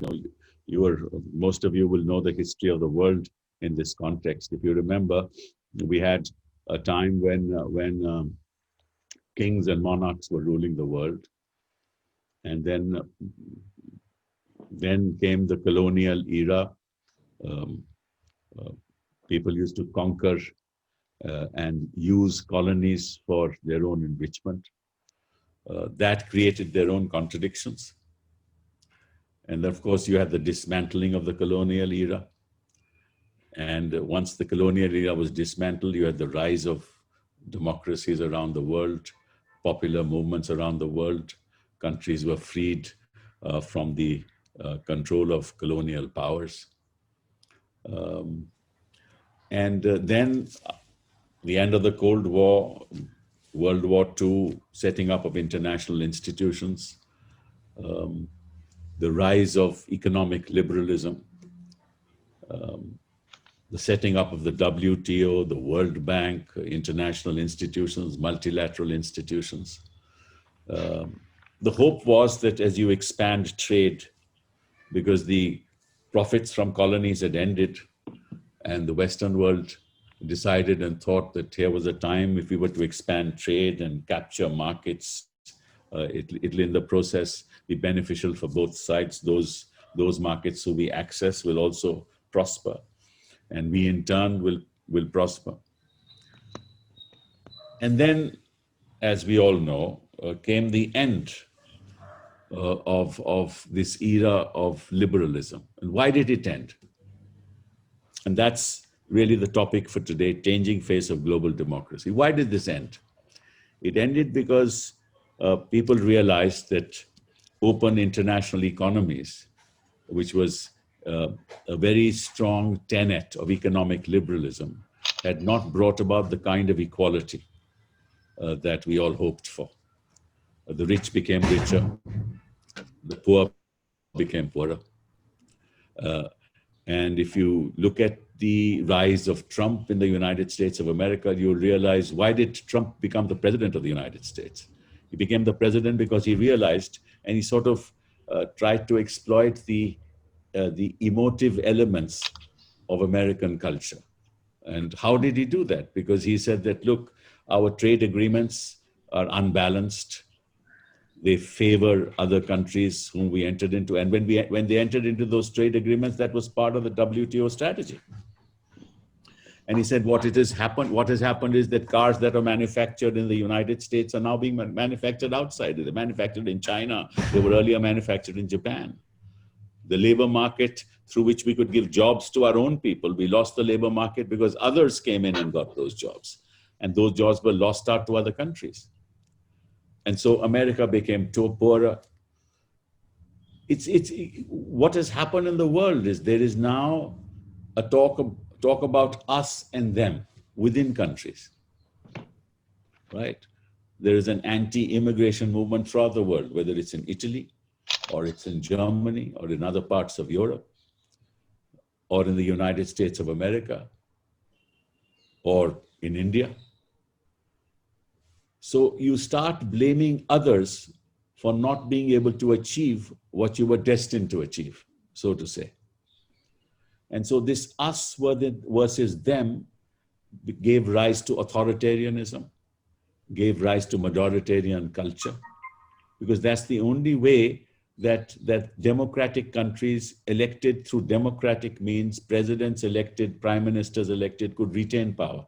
know, most of you will know the history of the world in this context. If you remember, we had a time when kings and monarchs were ruling the world, and then came the colonial era. Um, uh, People used to conquer and use colonies for their own enrichment. That created their own contradictions. And of course, you had the dismantling of the colonial era. And once the colonial era was dismantled, you had the rise of democracies around the world, popular movements around the world. Countries were freed from the control of colonial powers. Um, and then the end of the Cold War, World War II, setting up of international institutions, the rise of economic liberalism, the setting up of the WTO, the World Bank, international institutions, multilateral institutions. The hope was that as you expand trade, because the profits from colonies had ended, and the Western world decided and thought that here was a time if we were to expand trade and capture markets, it'll in the process be beneficial for both sides. Those markets who we access will also prosper, and we in turn will prosper. And then, as we all know, came the end of this era of liberalism. And why did it end? And that's really the topic for today, changing face of global democracy. Why did this end? It ended because people realized that open international economies, which was a very strong tenet of economic liberalism, had not brought about the kind of equality that we all hoped for. The rich became richer, the poor became poorer. And if you look at the rise of Trump in the United States of America, you'll realize, why did Trump become the president of the United States? He became the president because he realized, and he sort of tried to exploit the emotive elements of American culture. And how did he do that? Because he said that, look, our trade agreements are unbalanced. They favor other countries whom we entered into. And when they entered into those trade agreements, that was part of the WTO strategy. And he said what has happened is that cars that are manufactured in the United States are now being manufactured outside. They're manufactured in China. They were earlier manufactured in Japan. The labor market through which we could give jobs to our own people, we lost the labor market because others came in and got those jobs. And those jobs were lost out to other countries. And so America became poorer. It's what has happened in the world is there is now a talk about us and them within countries, right? There is an anti-immigration movement throughout the world, whether it's in Italy, or it's in Germany, or in other parts of Europe, or in the United States of America, or in India. So you start blaming others for not being able to achieve what you were destined to achieve, so to say. And so this us versus them gave rise to authoritarianism, gave rise to majoritarian culture, because that's the only way that democratic countries elected through democratic means, presidents elected, prime ministers elected, could retain power.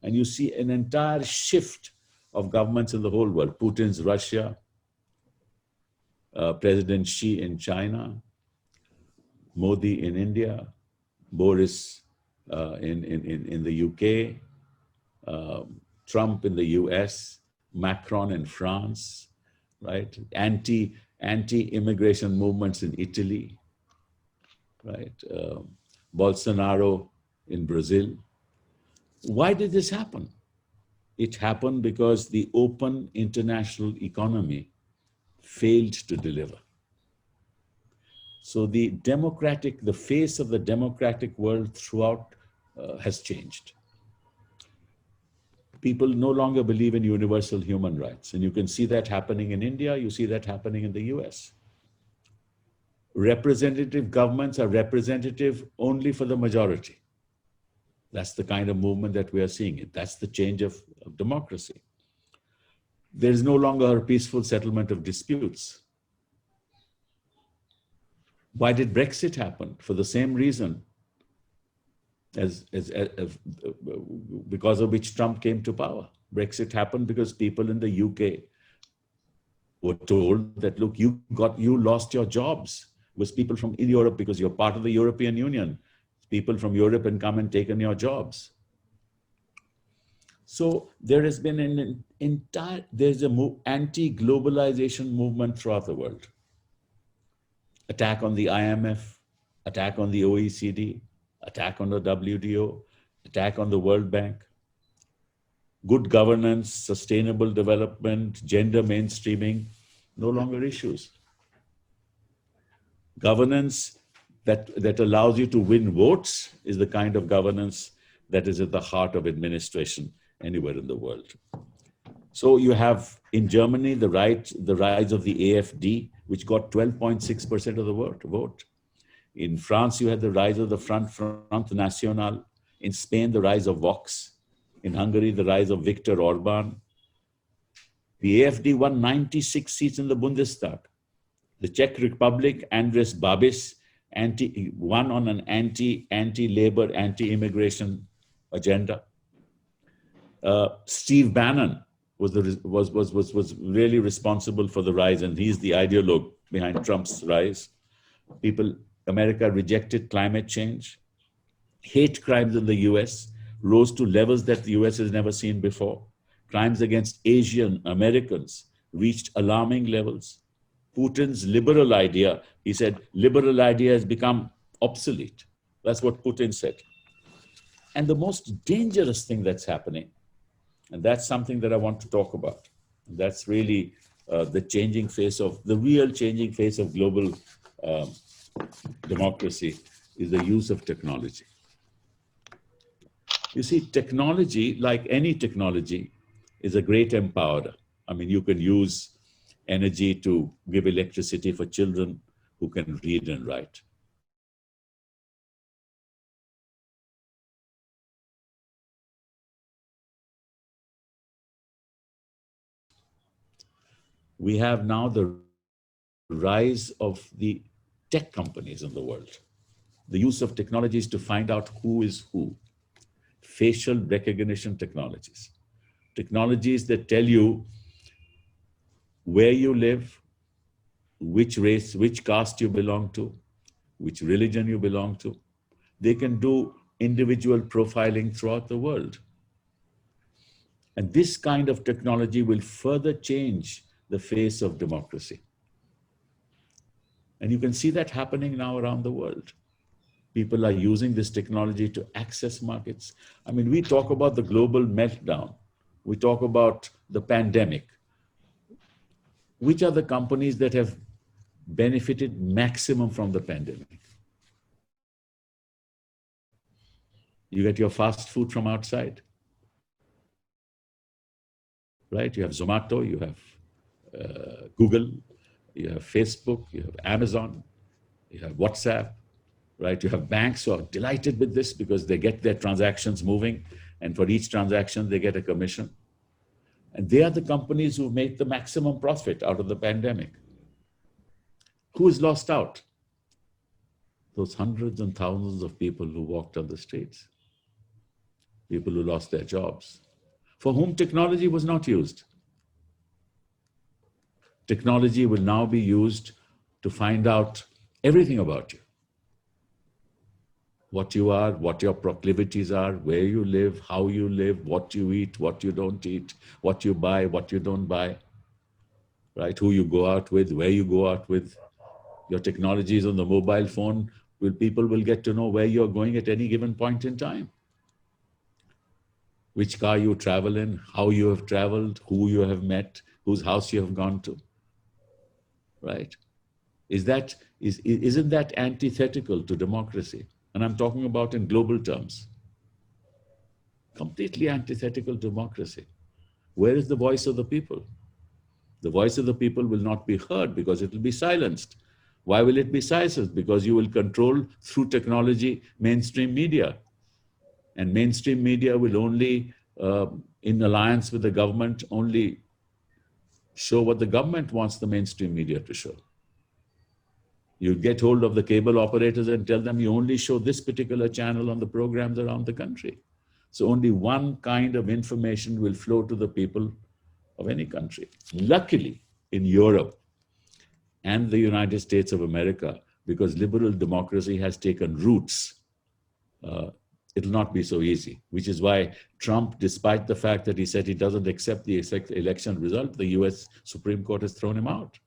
And you see an entire shift of governments in the whole world. Putin's Russia, President Xi in China, Modi in India, Boris in the UK, Trump in the US, Macron in France, right? Anti-immigration movements in Italy, right? Bolsonaro in Brazil. Why did this happen? It happened because the open international economy failed to deliver. So the face of the democratic world throughout has changed. People no longer believe in universal human rights. And you can see that happening in India, you see that happening in the US. representative governments are representative only for the majority. That's the kind of movement that we are seeing. That's the change of democracy. There is no longer a peaceful settlement of disputes. Why did Brexit happen? For the same reason as because of which Trump came to power. Brexit happened because people in the UK were told that, look, you lost your jobs. It was people from Europe, because you're part of the European Union. People from Europe and come and taken your jobs. So there has been an entire, there's a anti-globalization movement throughout the world. Attack on the IMF, attack on the OECD, attack on the WTO, attack on the World Bank. Good governance, sustainable development, gender mainstreaming, no longer issues. Governance that allows you to win votes is the kind of governance that is at the heart of administration anywhere in the world. So you have in Germany the rise of the AfD, which got 12.6% of the vote. In France, you had the rise of the Front National. In Spain, the rise of Vox. In Hungary, the rise of Viktor Orban. The AfD won 96 seats in the Bundestag. The Czech Republic, Andres Babis, won on an anti-labor, anti-immigration agenda. Steve Bannon was really responsible for the rise, and he's the ideologue behind Trump's rise. America rejected climate change. Hate crimes in the US rose to levels that the US has never seen before. Crimes against Asian Americans reached alarming levels. Putin's liberal idea, he said, liberal idea has become obsolete. That's what Putin said. And the most dangerous thing that's happening, and that's something that I want to talk about. That's really the real changing face of global democracy, is the use of technology. You see, technology, like any technology, is a great empowerer. I mean, you can use energy to give electricity for children who can read and write. We have now the rise of the tech companies in the world. The use of technologies to find out who is who. Facial recognition technologies. Technologies that tell you where you live, which race, which caste you belong to, which religion you belong to. They can do individual profiling throughout the world. And this kind of technology will further change the face of democracy. And you can see that happening now around the world. People are using this technology to access markets. I mean, we talk about the global meltdown. We talk about the pandemic. Which are the companies that have benefited maximum from the pandemic? You get your fast food from outside, right? You have Zomato, you have Google, you have Facebook, you have Amazon, you have WhatsApp, right? You have banks who are delighted with this because they get their transactions moving, and for each transaction, they get a commission. And they are the companies who make the maximum profit out of the pandemic. Who is lost out? Those hundreds and thousands of people who walked on the streets, people who lost their jobs, for whom technology was not used. Technology will now be used to find out everything about you. What you are, what your proclivities are, where you live, how you live, what you eat, what you don't eat, what you buy, what you don't buy, right? Who you go out with, where you go out with. Your technologies on the mobile phone, people will get to know where you're going at any given point in time. Which car you travel in, how you have traveled, who you have met, whose house you have gone to, right? Isn't that antithetical to democracy? And I'm talking about in global terms. Completely antithetical to democracy. Where is the voice of the people? The voice of the people will not be heard because it will be silenced. Why will it be silenced? Because you will control through technology mainstream media. And mainstream media will only, in alliance with the government, only show what the government wants the mainstream media to show. You get hold of the cable operators and tell them you only show this particular channel on the programs around the country. So only one kind of information will flow to the people of any country. Luckily, in Europe and the United States of America, because liberal democracy has taken roots, it'll not be so easy, which is why Trump, despite the fact that he said he doesn't accept the election result, the US Supreme Court has thrown him out.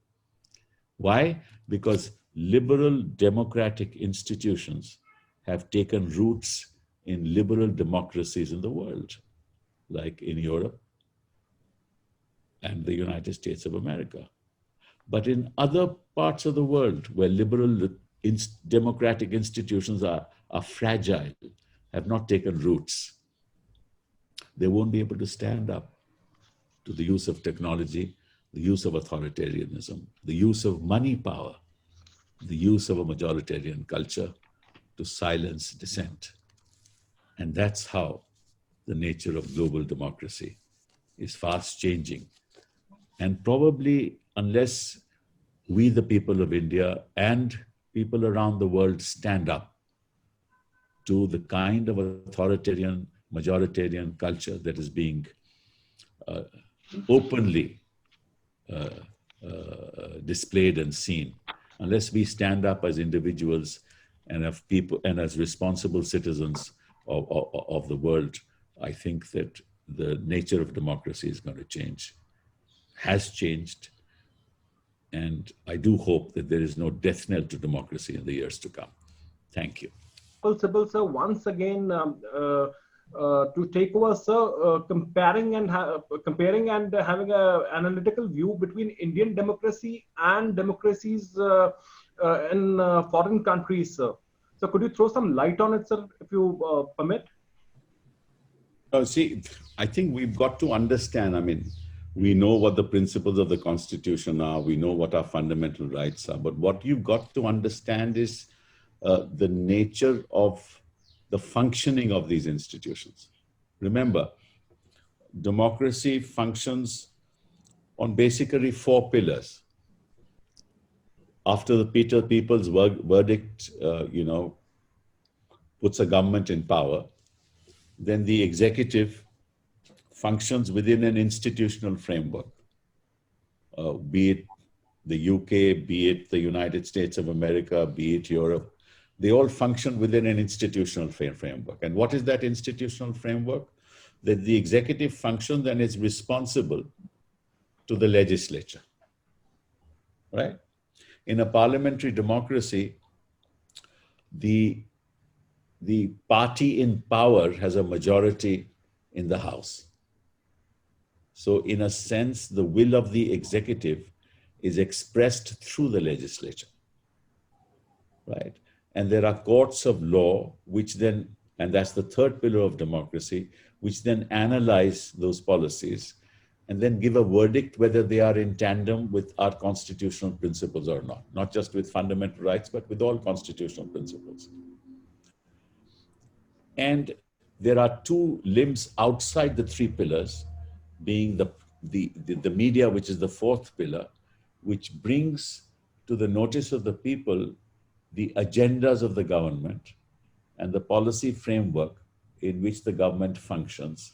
Why? Because liberal democratic institutions have taken roots in liberal democracies in the world, like in Europe and the United States of America. But in other parts of the world where liberal democratic institutions are fragile, have not taken roots, they won't be able to stand up to the use of technology, the use of authoritarianism, the use of money power, the use of a majoritarian culture to silence dissent. And that's how the nature of global democracy is fast changing. And probably unless we, the people of India and people around the world, stand up to the kind of authoritarian, majoritarian culture that is being openly displayed and seen, unless we stand up as individuals and as people and as responsible citizens of the world, I think that the nature of democracy is going to change, has changed, and I do hope that there is no death knell to democracy in the years to come. Thank you. Sibbal, sir, once again, to take over, sir, comparing and having an analytical view between Indian democracy and democracies in foreign countries, sir. So could you throw some light on it, sir, if you permit? See, I think we've got to understand, I mean, we know what the principles of the Constitution are, we know what our fundamental rights are, but what you've got to understand is the nature of the functioning of these institutions. Remember, democracy functions on basically 4 pillars. After the people's verdict, puts a government in power, then the executive functions within an institutional framework, be it the UK, be it the United States of America, be it Europe. They all function within an institutional framework. And what is that institutional framework? That the executive functions and is responsible to the legislature, right? In a parliamentary democracy, the party in power has a majority in the House. So in a sense, the will of the executive is expressed through the legislature, right? And there are courts of law, which then, and that's the 3rd pillar of democracy, which then analyze those policies and then give a verdict whether they are in tandem with our constitutional principles or not just with fundamental rights, but with all constitutional principles. And there are 2 limbs outside the 3 pillars, being the media, which is the 4th pillar, which brings to the notice of the people the agendas of the government and the policy framework in which the government functions,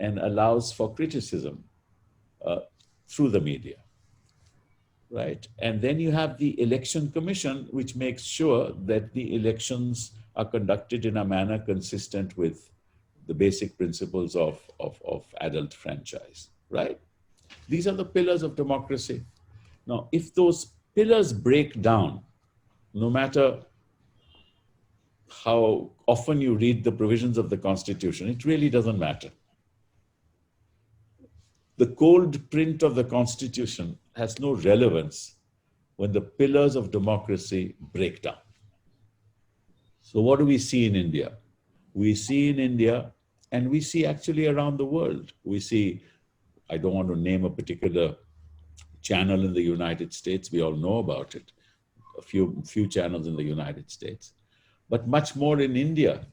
and allows for criticism through the media, right? And then you have the Election Commission, which makes sure that the elections are conducted in a manner consistent with the basic principles of adult franchise, right? These are the pillars of democracy. Now, if those pillars break down, no matter how often you read the provisions of the Constitution, it really doesn't matter. The cold print of the Constitution has no relevance when the pillars of democracy break down. So what do we see in India? We see in India, and we see actually around the world, we see, I don't want to name a particular channel in the United States, we all know about it, a few channels in the United States, but much more in India,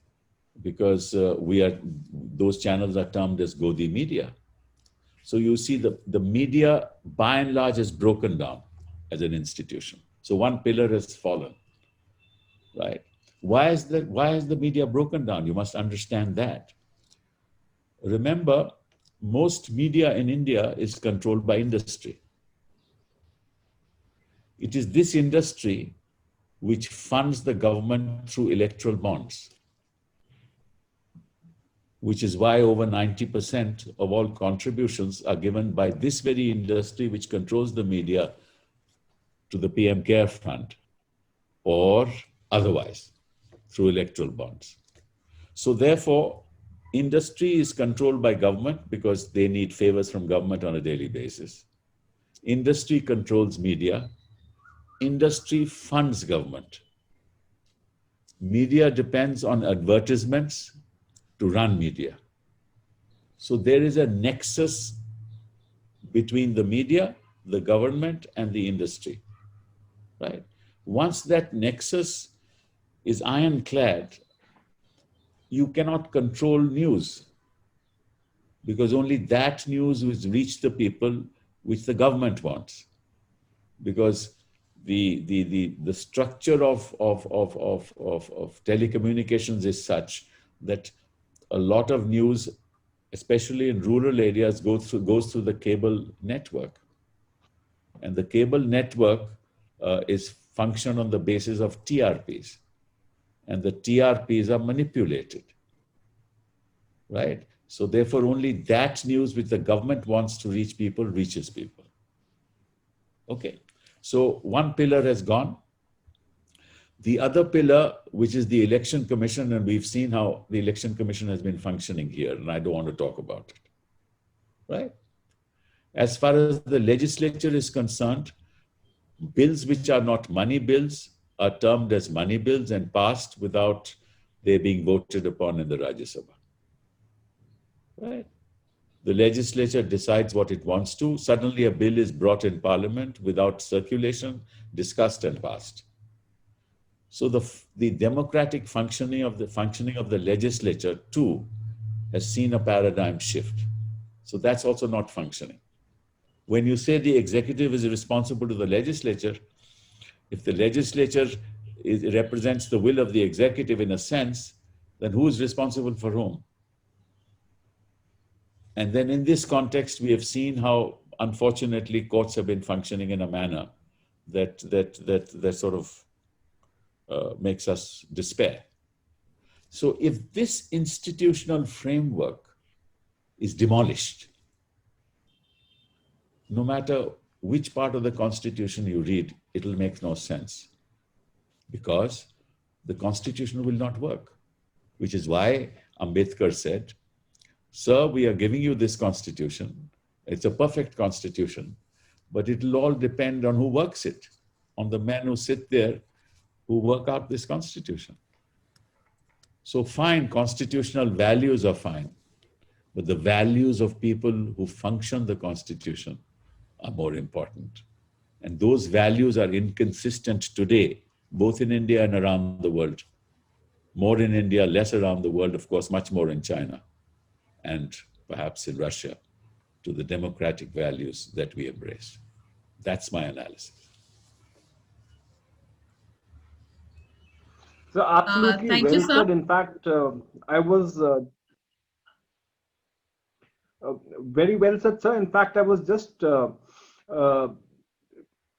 because those channels are termed as Godi media. So you see the media by and large is broken down as an institution. So one pillar has fallen, right? Why is the media broken down? You must understand that. Remember, most media in India is controlled by industry. It is this industry which funds the government through electoral bonds, which is why over 90% of all contributions are given by this very industry which controls the media to the PM Care Fund or otherwise through electoral bonds. So therefore, industry is controlled by government because they need favors from government on a daily basis. Industry controls media. Industry funds government. Media depends on advertisements to run media. So there is a nexus between the media, the government, and the industry, right? Once that nexus is ironclad, you cannot control news, because only that news will reach the people which the government wants. Because the structure of telecommunications is such that a lot of news, especially in rural areas, goes through the cable network. And the cable network is functioned on the basis of TRPs. And the TRPs are manipulated, right? So therefore, only that news which the government wants to reach people reaches people. Okay, so one pillar has gone. The other pillar, which is the Election Commission, and we've seen how the Election Commission has been functioning here, and I don't want to talk about it, right? As far as the legislature is concerned, bills which are not money bills are termed as money bills and passed without they being voted upon in the Rajya Sabha, right? The legislature decides what it wants to. Suddenly a bill is brought in parliament without circulation, discussed and passed. So the democratic functioning of the legislature too has seen a paradigm shift. So that's also not functioning. When you say the executive is responsible to the legislature, if the legislature represents the will of the executive in a sense, then who is responsible for whom? And then in this context, we have seen how, unfortunately, courts have been functioning in a manner that sort of makes us despair. So if this institutional framework is demolished, no matter which part of the Constitution you read, it'll make no sense, because the Constitution will not work, which is why Ambedkar said, "Sir, we are giving you this Constitution. It's a perfect Constitution, but it'll all depend on who works it, on the men who sit there who work out this Constitution." So fine, constitutional values are fine, but the values of people who function the Constitution are more important. And those values are inconsistent today, both in India and around the world. More in India, less around the world, of course, much more in China and perhaps in Russia, to the democratic values that we embrace. That's my analysis. So absolutely Thank you, well sir. said. In fact, I was very well said, sir. In fact, I was just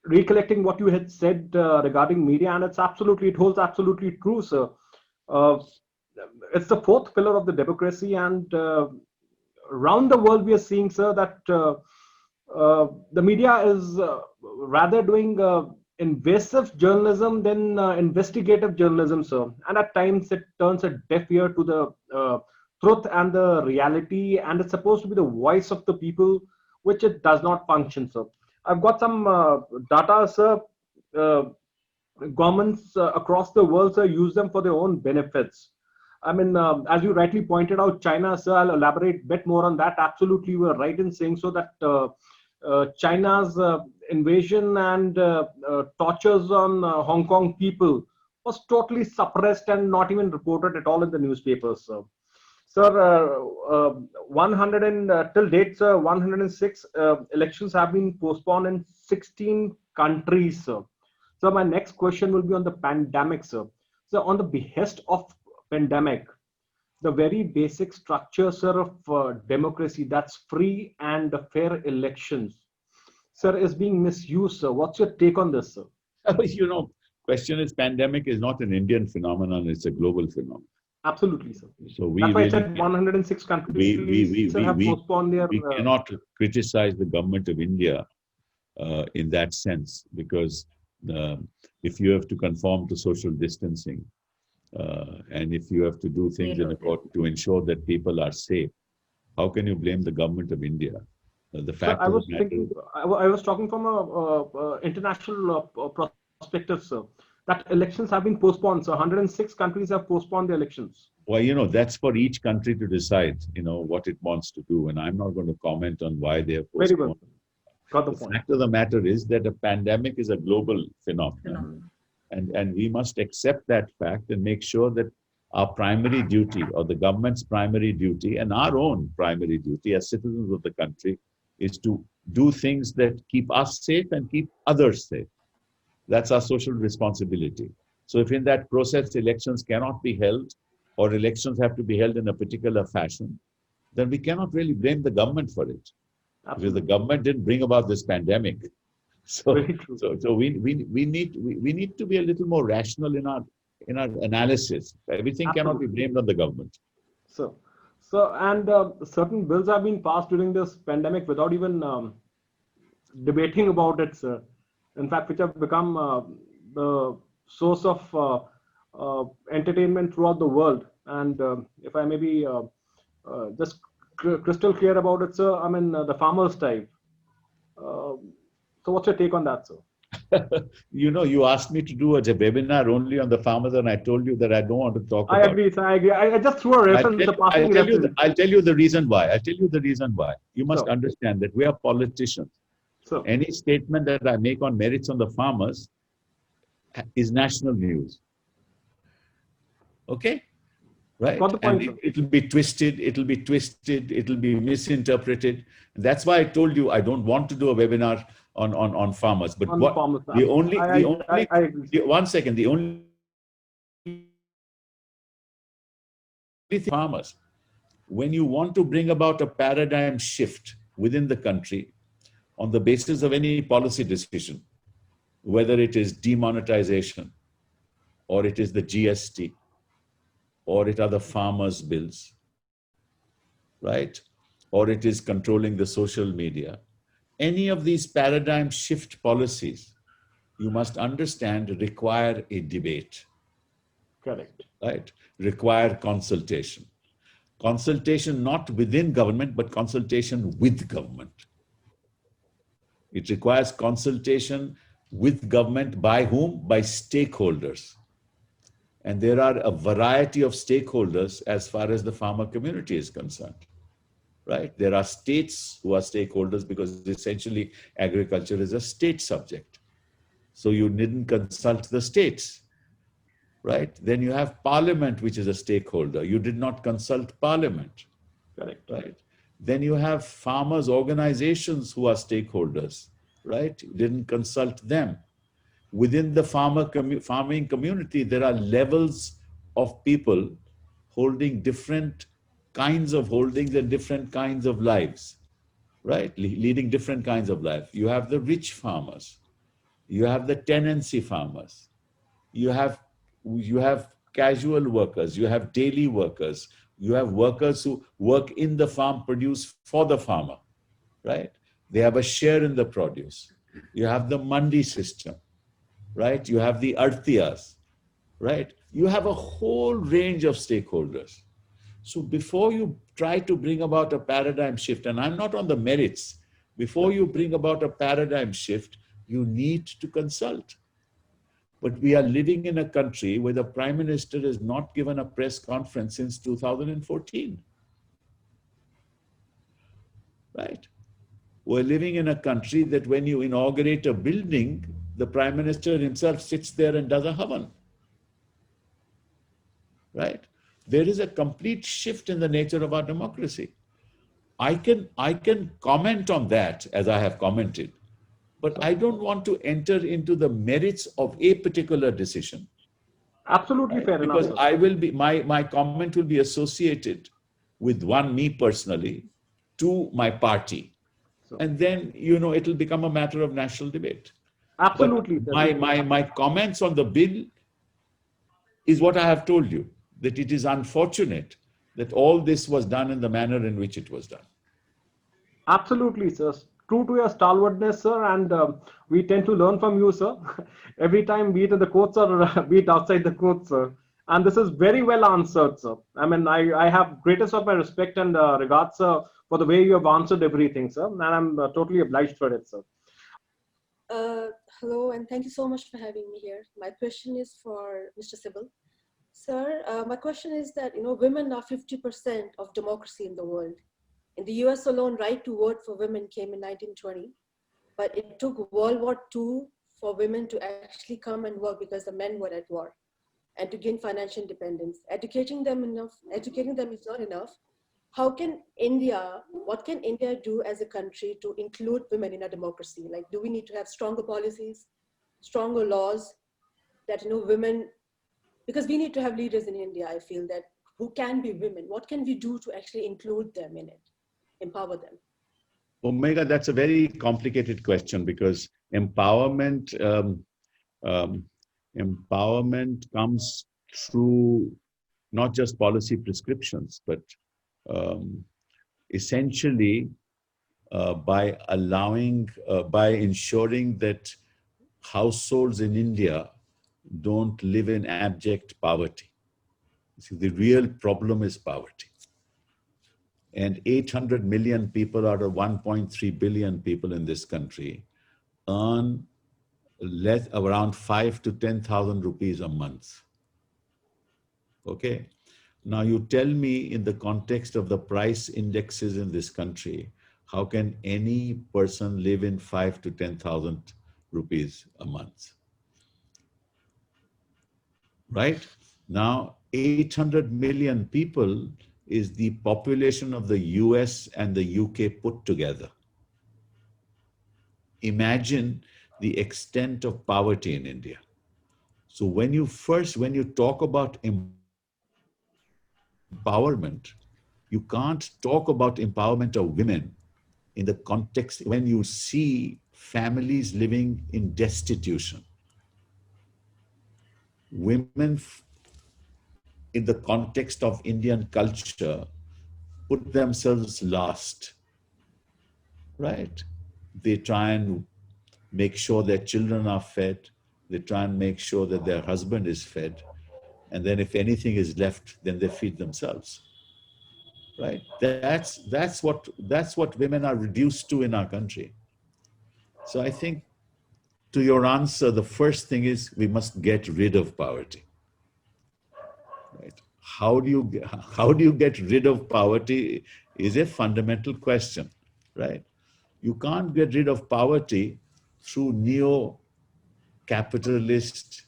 recollecting what you had said regarding media, and it holds absolutely true, sir. It's the fourth pillar of the democracy, and around the world we are seeing, sir, that the media is rather doing invasive journalism than investigative journalism, sir. And at times it turns a deaf ear to the truth and the reality, and it's supposed to be the voice of the people, which it does not function, sir. I've got some data, sir. Governments across the world, sir, use them for their own benefits. I mean, as you rightly pointed out, China, sir, I'll elaborate a bit more on that. Absolutely, you are right in saying so that China's invasion and tortures on Hong Kong people was totally suppressed and not even reported at all in the newspapers. Sir, 100 and till date, sir, 106 elections have been postponed in 16 countries, sir. So my next question will be on the pandemic, sir. So on the behest of pandemic, the very basic structure, sir, of democracy, that's free and fair elections, sir, is being misused, sir. What's your take on this, sir? You know, question is pandemic is not an Indian phenomenon, it's a global phenomenon. Absolutely, sir. So we That's why I really said 106 countries sir, have postponed their. we cannot criticize the government of India in that sense, because if you have to conform to social distancing and if you have to do things in accord to ensure that people are safe, how can you blame the government of India? The fact I of was the matter thinking, I was talking from a international perspective, sir. That elections have been postponed. So 106 countries have postponed the elections. well, you know, that's for each country to decide, you know, what it wants to do. And I'm not going to comment on why they have Very postponed. well. Got the The point. fact of the matter is that a pandemic is a global phenomenon. And we must accept that fact and make sure that our primary duty, or the government's primary duty, and our own primary duty as citizens of the country, is to do things that keep us safe and keep others safe. That's our social responsibility. So if in that process elections cannot be held, or elections have to be held in a particular fashion, then we cannot really blame the government for it. Because the government didn't bring about this pandemic. So, we need to be a little more rational in our analysis. Everything cannot be blamed on the government. So and certain bills have been passed during this pandemic without even debating about it, sir. In fact, which have become the source of entertainment throughout the world. And if I may be just crystal clear about it, sir, I mean the farmers' type. So what's your take on that, sir? You know, you asked me to do a webinar only on the farmers, and I told you that I don't want to talk I about agree, sir. I agree. I just threw a reference. I'll tell you the reason why. I'll tell you the reason why. You must understand that we are politicians. So any statement that I make on merits on the farmers is national news. Okay? Right? Got the point, and it'll be twisted, it'll be misinterpreted. That's why I told you I don't want to do a webinar on farmers. But on what farmers, the only one second, the only farmers, when you want to bring about a paradigm shift within the country on the basis of any policy decision, whether it is demonetization, or it is the GST, or it are the farmers' bills, right? Or it is controlling the social media. Any of these paradigm shift policies, you must understand, require a debate. Correct. Right? Require consultation. Consultation not within government, but consultation with government. It requires consultation with government by whom? By stakeholders. And there are a variety of stakeholders as far as the farmer community is concerned, right? There are states who are stakeholders because essentially agriculture is a state subject. So you didn't consult the states, right? Then you have parliament, which is a stakeholder. You did not consult parliament. Correct. Right? Then you have farmers' organizations who are stakeholders, right? You didn't consult them. Within the farming community, there are levels of people holding different kinds of holdings and different kinds of lives, right? Leading different kinds of life. You have the rich farmers. You have the tenancy farmers. You have casual workers. You have daily workers. You have workers who work in the farm, produce for the farmer, right? They have a share in the produce. You have the mandi system, right? You have the artiyas, right? You have a whole range of stakeholders. So before you try to bring about a paradigm shift, and I'm not on the merits, before you bring about a paradigm shift, you need to consult. But we are living in a country where the Prime Minister has not given a press conference since 2014. Right? we're living in a country that when you inaugurate a building, the Prime Minister himself sits there and does a havan. Right? There is a complete shift in the nature of our democracy. I can comment on that as I have commented, but I don't want to enter into the merits of a particular decision. Absolutely Right? fair enough, Because sir. I will be my comment will be associated with one, me personally, two, my party. So, And then, it'll become a matter of national debate. But absolutely, sir. my comments on the bill is what I have told you, that it is unfortunate that all this was done in the manner in which it was done. Absolutely, sir. True to your stalwartness, sir, and we tend to learn from you, sir. Every time, be it in the courts or be it outside the courts, sir. And this is very well answered, sir. I mean, I have greatest of my respect and regards, sir, for the way you have answered everything, sir. And I'm totally obliged for it, sir. Uh, Hello, and thank you so much for having me here. My question is for Mr. Sybil. Sir, my question is that, women are 50% of democracy in the world. In the US alone, right to vote for women came in 1920, but it took World War II for women to actually come and work because the men were at war and to gain financial independence. Educating them is not enough. What can India do as a country to include women in a democracy? Like, do we need to have stronger policies, stronger laws that, women, because we need to have leaders in India, I feel that, who can be women. What can we do to actually include them in it, empower them? Omega, that's a very complicated question because empowerment comes through not just policy prescriptions, but essentially by ensuring that households in India don't live in abject poverty. See, the real problem is poverty. And 800 million people out of 1.3 billion people in this country earn around 5 to 10,000 rupees a month. Okay. Now you tell me, in the context of the price indexes in this country, how can any person live in 5 to 10,000 rupees a month? Right? Now, 800 million people is the population of the US and the UK put together. Imagine the extent of poverty in India. So when you talk about empowerment, you can't talk about empowerment of women in the context when you see families living in destitution. Women, in the context of Indian culture, put themselves last, right? They try and make sure their children are fed. They try and make sure that their husband is fed. And then if anything is left, then they feed themselves. Right? That's what women are reduced to in our country. So I think, to your answer, the first thing is we must get rid of poverty. Right? How do you get rid of poverty is a fundamental question, right? You can't get rid of poverty through neo-capitalist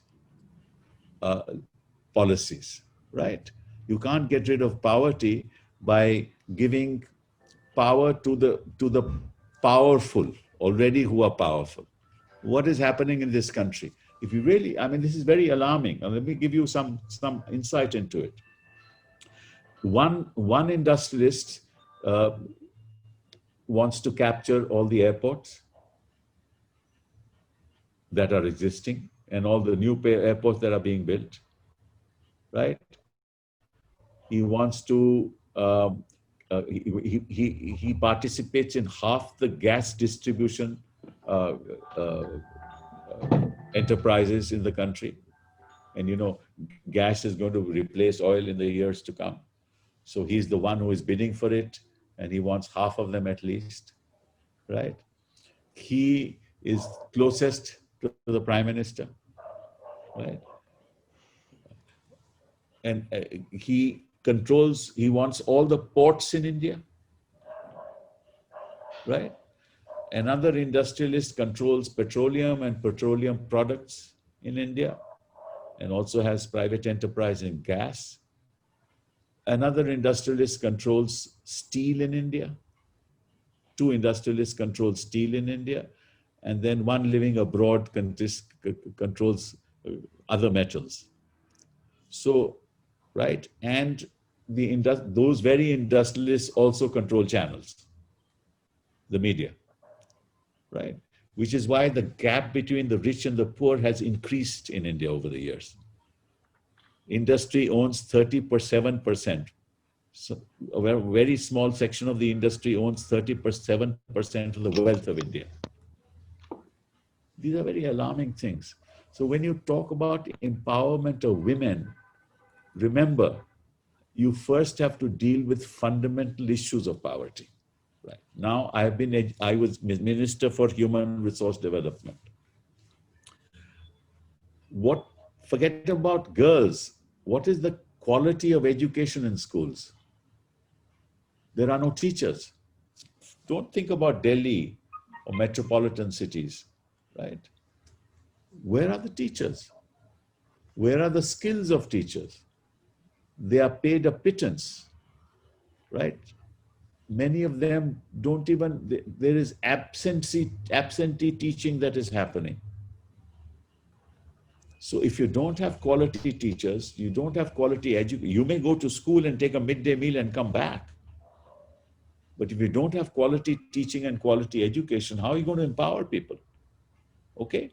policies, right? You can't get rid of poverty by giving power to the powerful already who are powerful. What is happening in this country? If you really, this is very alarming. And let me give you some insight into it. One industrialist wants to capture all the airports that are existing and all the new airports that are being built, right? He wants to, he participates in half the gas distribution enterprises in the country. And gas is going to replace oil in the years to come. So he's the one who is bidding for it, and he wants half of them at least, right? He is closest to the Prime Minister, right? And he wants all the ports in India, right? Another industrialist controls petroleum and petroleum products in India and also has private enterprise in gas. Another industrialist controls steel in India. Two industrialists control steel in India. And then one living abroad controls other metals. So, right? And those very industrialists also control channels, the media, right? Which is why the gap between the rich and the poor has increased in India over the years. Industry owns 37%. So a very small section of the industry owns 37% of the wealth of India. These are very alarming things. So when you talk about empowerment of women, remember, you first have to deal with fundamental issues of poverty. Right. Now, I was Minister for Human Resource Development. Forget about girls. What is the quality of education in schools? There are no teachers. Don't think about Delhi or metropolitan cities, right? Where are the teachers? Where are the skills of teachers? They are paid a pittance, right? Many of them don't even, there is absentee teaching that is happening. So if you don't have quality teachers, you don't have quality education, you may go to school and take a midday meal and come back. But if you don't have quality teaching and quality education, how are you going to empower people? Okay?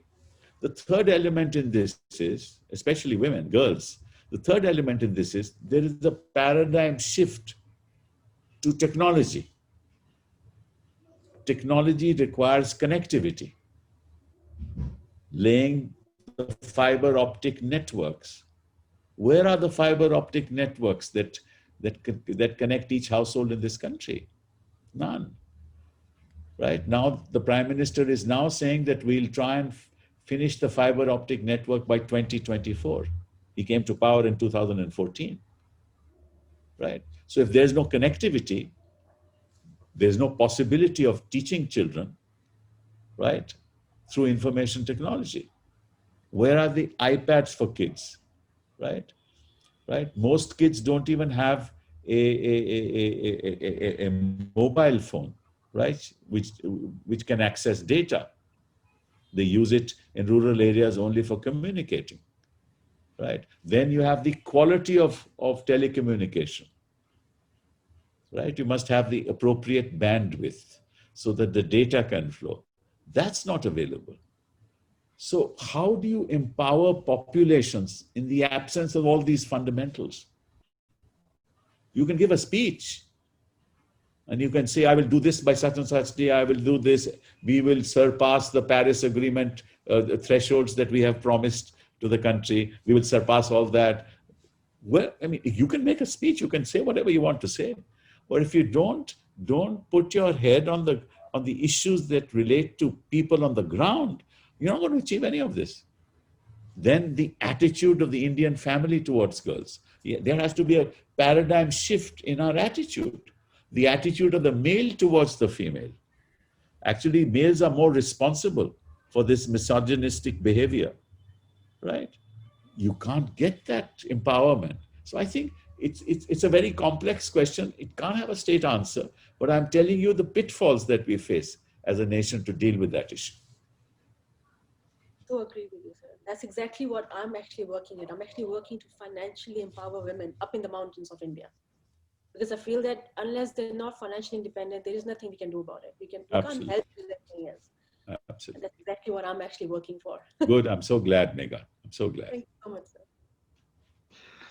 The third element in this is, especially women, girls, the third element in this is there is a paradigm shift to technology. Technology requires connectivity. Laying the fiber optic networks. Where are the fiber optic networks that connect each household in this country? None. Right? Now, the Prime Minister is now saying that we'll try and finish the fiber optic network by 2024. He came to power in 2014. Right? So if there's no connectivity, there's no possibility of teaching children, right, through information technology. Where are the iPads for kids, right? Right? Most kids don't even have a mobile phone, right, which can access data. They use it in rural areas only for communicating, right? Then you have the quality of telecommunication, right? You must have the appropriate bandwidth so that the data can flow. That's not available. So how do you empower populations in the absence of all these fundamentals? You can give a speech and you can say, I will do this by such and such day, I will do this, we will surpass the Paris Agreement thresholds that we have promised to the country, we will surpass all that. Well, I mean, you can make a speech, you can say whatever you want to say, but if you don't put your head on the issues that relate to people on the ground, you're not going to achieve any of this. Then the attitude of the Indian family towards girls. There has to be a paradigm shift in our attitude. The attitude of the male towards the female. Actually, males are more responsible for this misogynistic behavior, right? You can't get that empowerment. So I think it's a very complex question. It can't have a straight answer, but I'm telling you the pitfalls that we face as a nation to deal with that issue. So agree with you, sir. That's exactly what I'm actually working at. I'm actually working to financially empower women up in the mountains of India. Because I feel that unless they're not financially independent, there is nothing we can do about it. We can't help with anything else. Absolutely. And that's exactly what I'm actually working for. Good. I'm so glad, Megha. I'm so glad. Thank you so much, sir.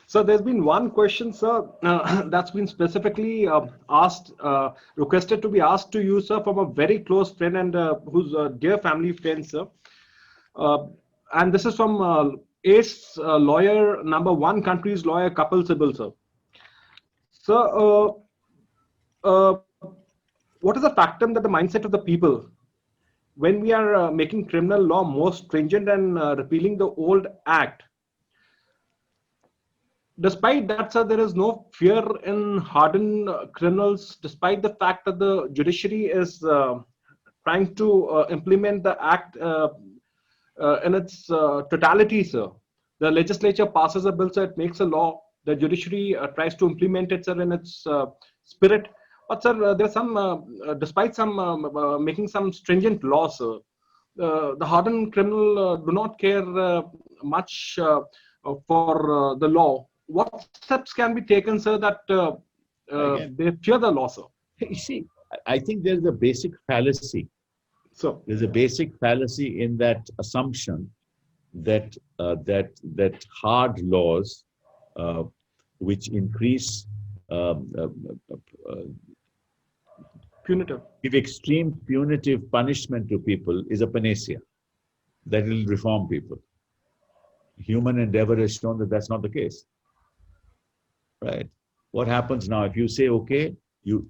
So there's been one question, sir, that's been specifically requested to be asked to you, sir, from a very close friend and who's a dear family friend, sir. And this is from ACE lawyer, number one country's lawyer, Kapil Sibal, sir. So, what is the factor that the mindset of the people when we are making criminal law more stringent and repealing the old act? Despite that, sir, there is no fear in hardened criminals, despite the fact that the judiciary is trying to implement the act in its totality, sir. The legislature passes a bill, so it makes a law. The judiciary tries to implement it, sir, in its spirit. But, sir, there's some, despite some making some stringent laws, sir, the hardened criminal do not care much for the law. What steps can be taken, sir, that Again, they fear the law, sir? you see, I think there's a basic fallacy. So, There's a basic fallacy in that assumption that that hard laws, which increase, punitive. give extreme punitive punishment to people, is a panacea that will reform people. Human endeavor has shown that that's not the case. Right? What happens now if you say, okay, you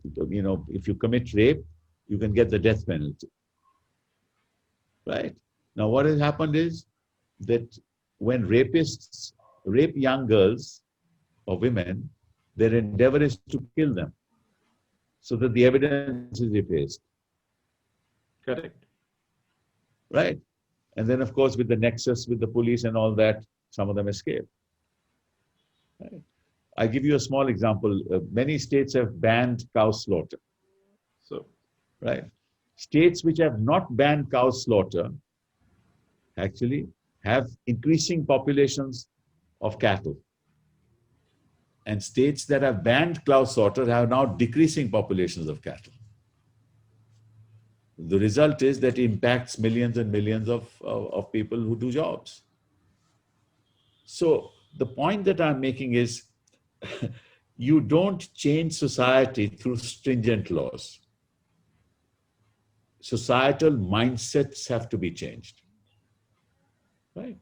know, if you commit rape, you can get the death penalty. Right? Now, what has happened is that when rapists rape young girls or women, their endeavor is to kill them so that the evidence is effaced. Correct. Right? And then, of course, with the nexus with the police and all that, some of them escape. Right? I give you a small example. Many states have banned cow slaughter. So, Right? States which have not banned cow slaughter actually have increasing populations of cattle. And states that have banned cow slaughter have now decreasing populations of cattle. The result is that it impacts millions and millions of people who do jobs. So the point that I'm making is you don't change society through stringent laws. Societal mindsets have to be changed. Right?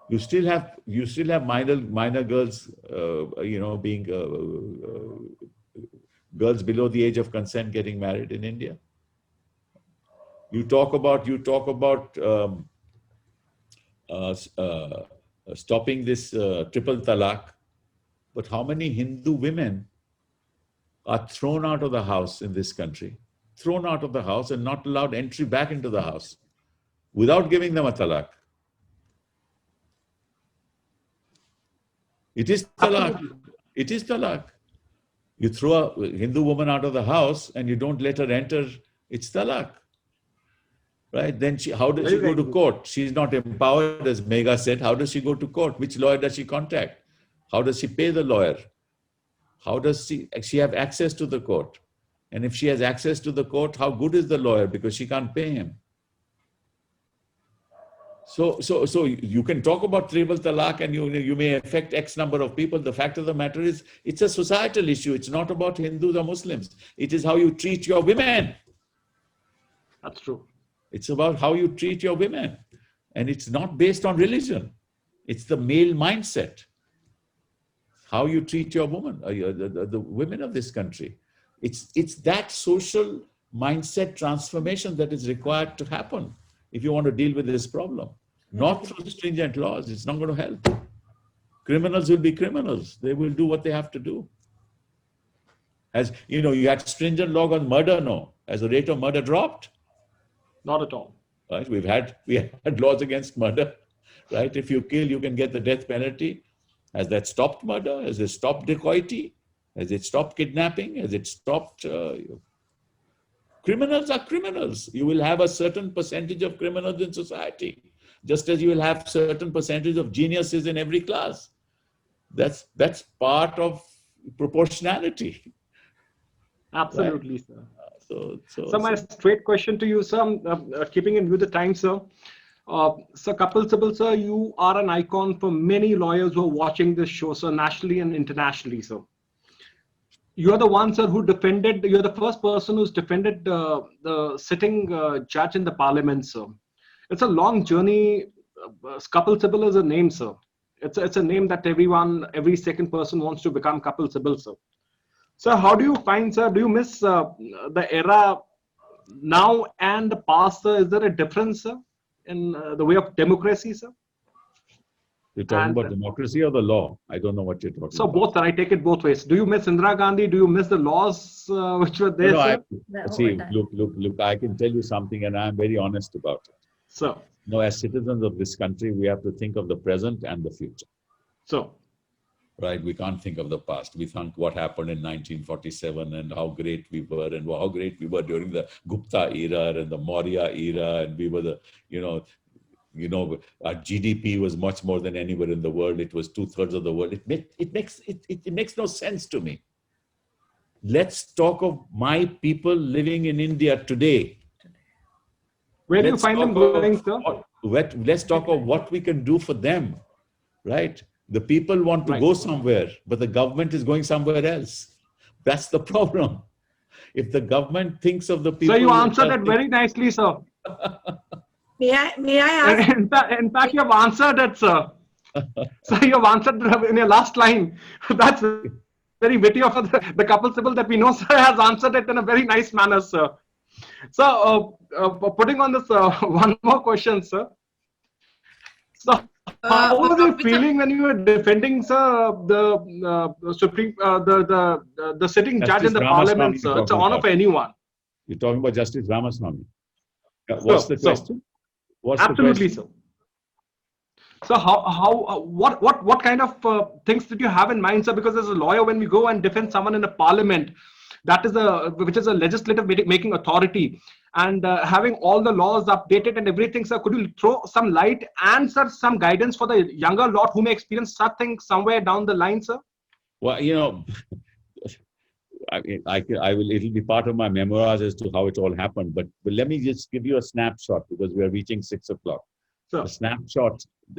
You still have minor girls, being girls below the age of consent getting married in India. You talk about stopping this triple talaq, but how many Hindu women are thrown out of the house in this country, thrown out of the house and not allowed entry back into the house without giving them a talaq? It is talaq. It is talaq. You throw a Hindu woman out of the house and you don't let her enter, it's talaq. Right? Then how does she go to court? She's not empowered, as Megha said. How does she go to court? Which lawyer does she contact? How does she pay the lawyer? How does she have access to the court? And if she has access to the court, how good is the lawyer? Because she can't pay him. So you can talk about triple talaq and you may affect X number of people. The fact of the matter is, it's a societal issue. It's not about Hindus or Muslims. It is how you treat your women. that's true. It's about how you treat your women. And it's not based on religion. It's the male mindset. How you treat your woman, the women of this country. It's that social mindset transformation that is required to happen if you want to deal with this problem. Not through stringent laws. It's not going to help. Criminals will be criminals. They will do what they have to do. As you know, you had stringent law on murder, no? Has the rate of murder dropped? Not at all. Right? We had laws against murder. Right? If you kill, you can get the death penalty. Has that stopped murder? Has it stopped dacoity? Has it stopped kidnapping? Has it stopped? Criminals are criminals. You will have a certain percentage of criminals in society, just as you will have certain percentage of geniuses in every class. That's part of proportionality. Absolutely, right? Sir. So my straight question to you, sir, keeping in view the time, sir. Sir Kapil Sibal, sir, you are an icon for many lawyers who are watching this show, sir, nationally and internationally, sir. You are the one, sir, you're the first person who's defended the sitting judge in the parliament, sir. It's a long journey. Kapil Sibal is a name, sir. It's a name that every second person wants to become Kapil Sibal, sir. So how do you find, sir, do you miss the era now and the past, sir? Is there a difference, sir, in the way of democracy, sir? You're talking And about democracy or the law? I don't know what you're talking so about. both, sir. I take it both ways. Do you miss Indira Gandhi? Do you miss the laws which were there, No, sir? see, look, I can tell you something, and I'm very honest about it. So, No, as citizens of this country, we have to think of the present and the future. so. Right? We can't think of the past. We think what happened in 1947 and how great we were and how great we were during the Gupta era and the Maurya era. And we were our GDP was much more than anywhere in the world. It was 2/3 of the world. It makes no sense to me. Let's talk of my people living in India today. Where do you find them going, sir? Let's talk of what we can do for them, right? The people want to go somewhere, but the government is going somewhere else. That's the problem. If the government thinks of the people... So you answered that very nicely, sir. May I ask? In fact, you have answered it, sir. So you have answered in your last line. That's very witty of the Kapil Sibal that we know, sir, has answered it in a very nice manner, sir. So, putting on this one more question, sir. So, how was you feeling when you were defending, sir, the Supreme, the sitting judge in the Parliament, sir? It's an honor for anyone. You're talking about Justice Ramaswamy. What's the question? Absolutely, sir. So, what kind of things did you have in mind, sir? Because as a lawyer, when we go and defend someone in a Parliament, which is a legislative making authority, and having all the laws updated and everything, sir, could you throw some light and, sir, some guidance for the younger lot who may experience such things somewhere down the line, sir? Well, it'll be part of my memoirs as to how it all happened, but let me just give you a snapshot because we are reaching 6 o'clock. Sure.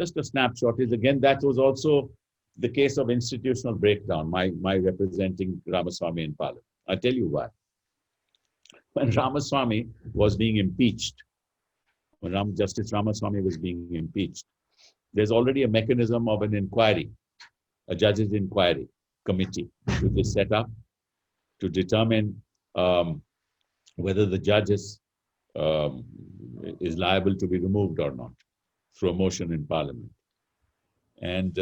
Just a snapshot is, again, that was also the case of institutional breakdown, my representing Ramaswamy in Parliament. I'll tell you why. When Ramaswamy was being impeached, Justice Ramaswamy was being impeached, there's already a mechanism of an inquiry, a judge's inquiry committee, which is set up to determine whether the judge is liable to be removed or not through a motion in Parliament. And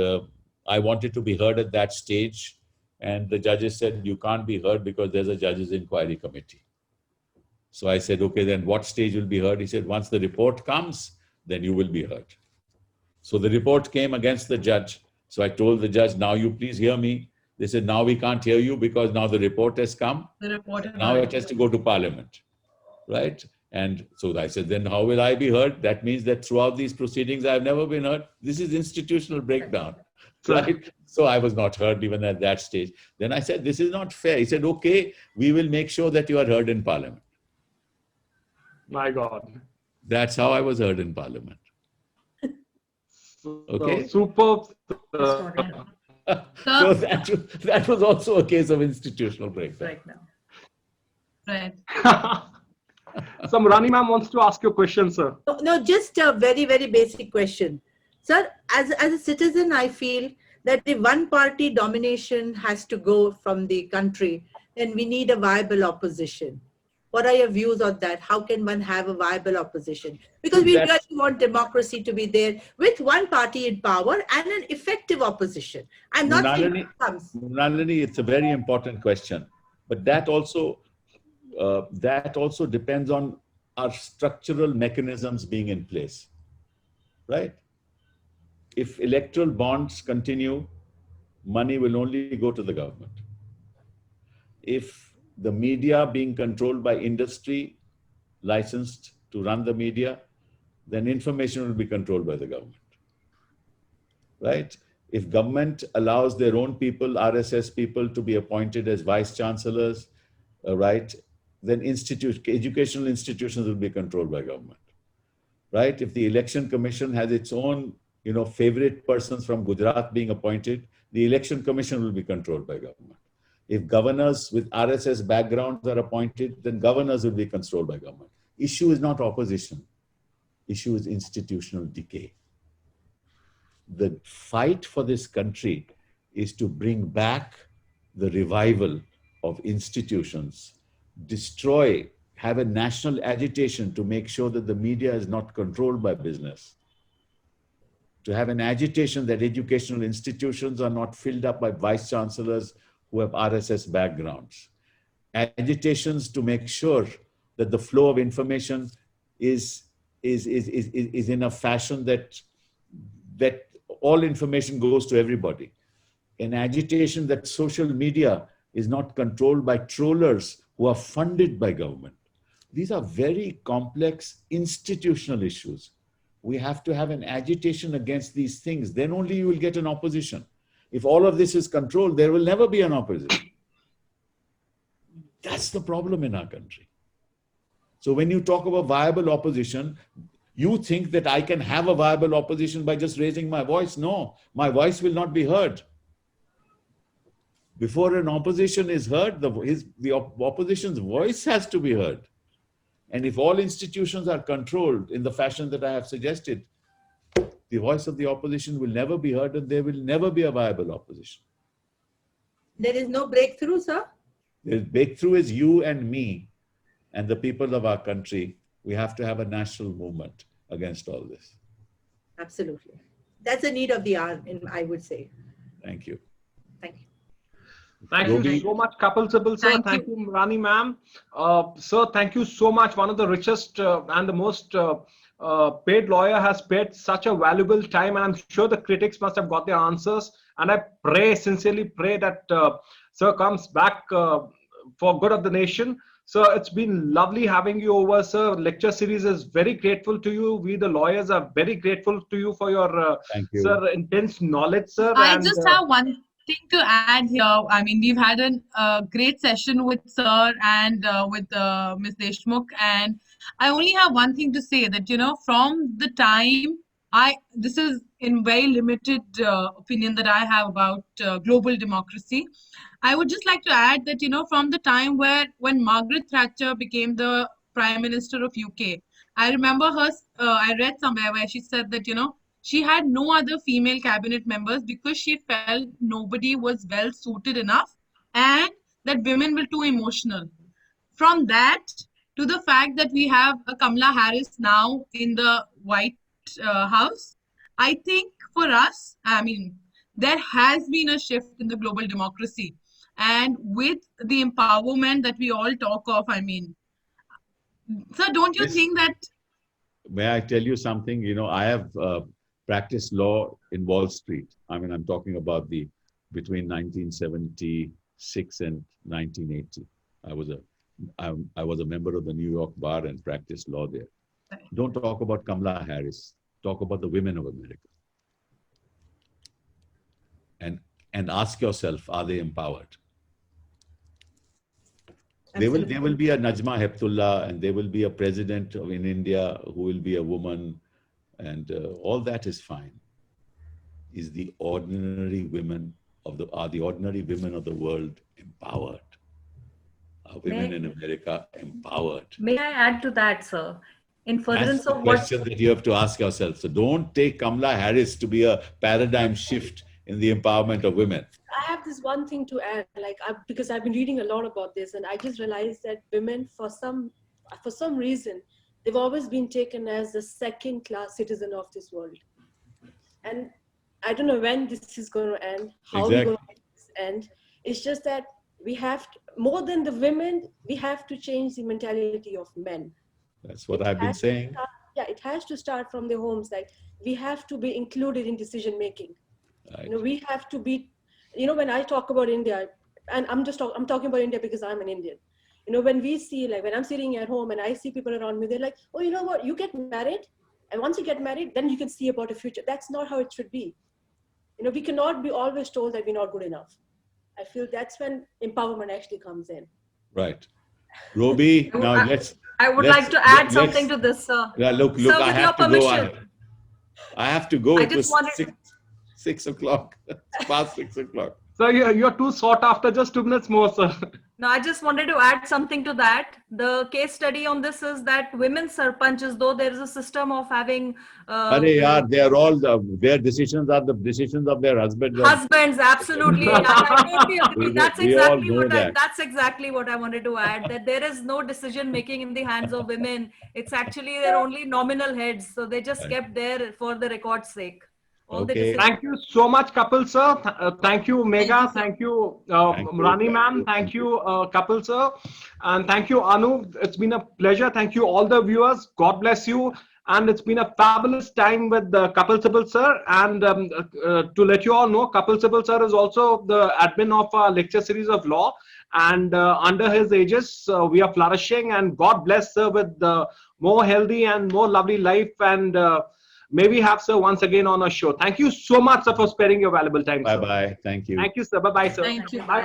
I wanted to be heard at that stage, and the judges said, you can't be heard because there's a judge's inquiry committee. So I said, okay, then what stage will be heard? He said, once the report comes, then you will be heard. So the report came against the judge. So I told the judge, now you please hear me. They said, now we can't hear you because now the report has come. Now it has to go to Parliament, right? And so I said, then how will I be heard? That means that throughout these proceedings, I've never been heard. This is institutional breakdown, right? So I was not heard even at that stage. Then I said, this is not fair. He said, okay, we will make sure that you are heard in Parliament. My God. That's how I was heard in Parliament. Okay. Superb. So that was also a case of institutional breakdown. Right. So Murani ma'am wants to ask you a question, sir. No, just a very, very basic question. Sir, as a citizen, I feel that if one party domination has to go from the country, then we need a viable opposition. What are your views on that? How can one have a viable opposition? Because we really want democracy to be there with one party in power and an effective opposition. I'm not saying Nalini, it's a very important question, but that also depends on our structural mechanisms being in place, right? If electoral bonds continue, money will only go to the government. If the media being controlled by industry, licensed to run the media, then information will be controlled by the government, right? If government allows their own people, RSS people, to be appointed as vice chancellors, right, then educational institutions will be controlled by government, right? If the election commission has its own, favorite persons from Gujarat being appointed, the election commission will be controlled by government. If governors with RSS backgrounds are appointed, then governors will be controlled by government. Issue is not opposition. Issue is institutional decay. The fight for this country is to bring back the revival of institutions, have a national agitation to make sure that the media is not controlled by business. to have an agitation that educational institutions are not filled up by vice chancellors who have RSS backgrounds. Agitations to make sure that the flow of information is in a fashion that all information goes to everybody. An agitation that social media is not controlled by trollers who are funded by government. These are very complex institutional issues. We have to have an agitation against these things. Then only you will get an opposition. If all of this is controlled, there will never be an opposition. That's the problem in our country. So when you talk about viable opposition, you think that I can have a viable opposition by just raising my voice. No, my voice will not be heard. Before an opposition is heard, the opposition's voice has to be heard. And if all institutions are controlled in the fashion that I have suggested, the voice of the opposition will never be heard and there will never be a viable opposition. There is no breakthrough, sir? The breakthrough is you and me and the people of our country. We have to have a national movement against all this. Absolutely. That's a need of the hour, I would say. Thank you. Thank you. Thank you so much, Kapil Sibal, sir. Thank you, Rani ma'am. Sir, thank you so much. One of the richest and the most paid lawyer has paid such a valuable time, and I'm sure the critics must have got their answers. And I pray, sincerely pray that sir comes back for good of the nation. Sir, it's been lovely having you over, sir. Lecture series is very grateful to you. We, the lawyers, are very grateful to you for your sir, intense knowledge, sir. I just have one thing to add here. I mean, we've had a great session with sir and with Ms. Deshmukh, and I only have one thing to say, that, you know, from the time this is in very limited opinion that I have about global democracy. I would just like to add that, you know, from the time when Margaret Thatcher became the Prime Minister of UK, I remember her, I read somewhere where she said that, you know, she had no other female cabinet members because she felt nobody was well suited enough and that women were too emotional. From that to the fact that we have a Kamala Harris now in the White House, I think for us, I mean, there has been a shift in the global democracy. And with the empowerment that we all talk of, I mean, sir, don't you think that... May I tell you something? You know, I have practiced law in Wall Street. I mean, I'm talking about between 1976 and 1980. I was a member of the New York Bar and practiced law there. Don't talk about Kamala Harris. Talk about the women of America. And ask yourself, are they empowered? There will be a Najma Heptullah, and there will be a president in India who will be a woman, and all that is fine. Is the ordinary women are the ordinary women of the world empowered? Are women in America empowered? May I add to that, sir? In furtherance of what question that you have to ask yourself. So don't take Kamala Harris to be a paradigm shift in the empowerment of women. I have this one thing to add, because I've been reading a lot about this, and I just realized that women, for some reason, they've always been taken as the second-class citizen of this world. And I don't know when this is going to end, how we're going to make this end. It's just that we have to, more than the women, we have to change the mentality of men. That's what I've been saying. It has to start from the homes. Like, we have to be included in decision making. Right. You know, we have to be. You know, when I talk about India, and I'm talking about India because I'm an Indian. You know, when we see, like, when I'm sitting at home and I see people around me, they're like, oh, you know what? You get married, and once you get married, then you can see about a future. That's not how it should be. You know, we cannot be always told that we're not good enough. I feel that's when empowerment actually comes in. Right. Robi, now I would like to add something to this, sir. Yeah, look, sir, I have to go. I have to go. It was 6 o'clock. It's past 6 o'clock. So you're too sought after. Just 2 minutes more, sir. No, I just wanted to add something to that. The case study on this is that women sarpanches, though there is a system of having... they are all, their decisions are the decisions of their husbands. Husbands, absolutely. I totally agree. That's exactly what I wanted to add, that there is no decision making in the hands of women. It's actually they're only nominal heads. So they just kept there for the record's sake. all the Okay. decisions. Thank you so much, Kapil sir. Thank you, Megha. sir. Thank you, Thank you, Rani thank ma'am. you, Thank thank you, Kapil sir. And thank you, Anu. It's been a pleasure. Thank you, all the viewers. God bless you. And it's been a fabulous time with Kapil Sibal sir. And to let you all know, Kapil Sibal sir is also the admin of our lecture series of law. And under his aegis, we are flourishing. And God bless sir with more healthy and more lovely life. And may we have sir once again on our show. Thank you so much sir for sparing your valuable time. Bye Sir. bye. Thank you. Thank you, sir. Bye bye, sir. Thank you. Bye.